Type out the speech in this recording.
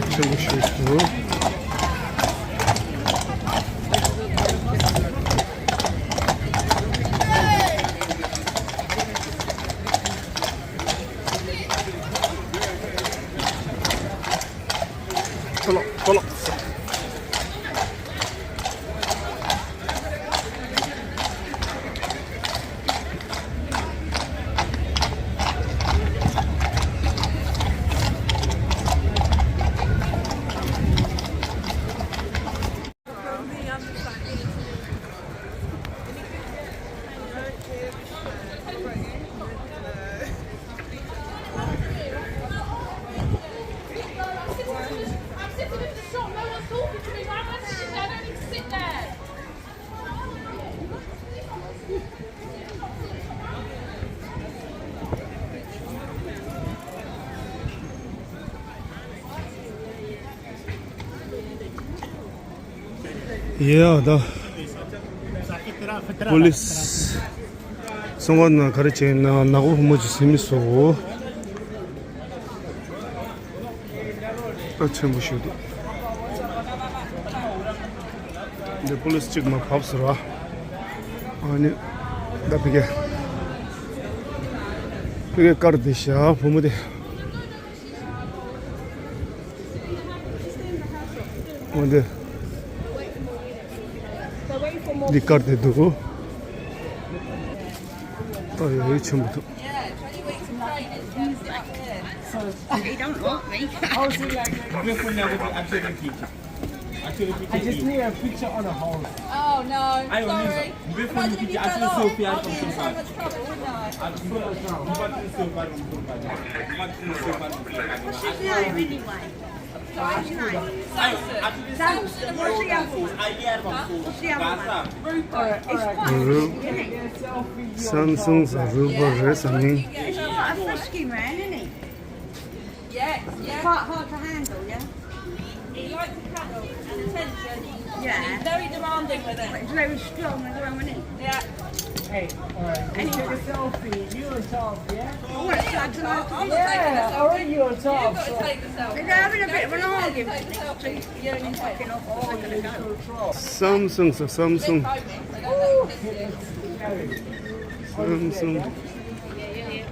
보시고 kolok. Yeah, the police someone 가르치는 나고 뭐지 재밌어. 같이 보시도. 근데 police 지금 밥스라. 아니, 나 그게 까르데시야 보면 돼. 근데 니까르데 두고 여기 처음부터 You don't want me. I just need a picture on a horse. Oh no, sorry. Imagine if you fell off. I'd be in so much trouble, wouldn't I? What's his name anyway? What's his name? Samson. What's the other one? What's the other one? 삼성 사르버를 사는 He's quite a frisky man, isn't he? Yeah. Quite hard to handle, yeah? He likes the cuddle and attention. Yeah. He's very demanding with But it. he's very strong as well, isn't he? Yeah. Hey, alright, take a selfie. You on top, yeah? I want to slug them over. I'm not taking a Yeah, selfie. alright, you on top. You've got to take the selfie. They're having a bit of an argument. Take the selfie. You and him fucking off. Oh, I'm going to go. 삼성 Foaming, so don't take the piss. 삼성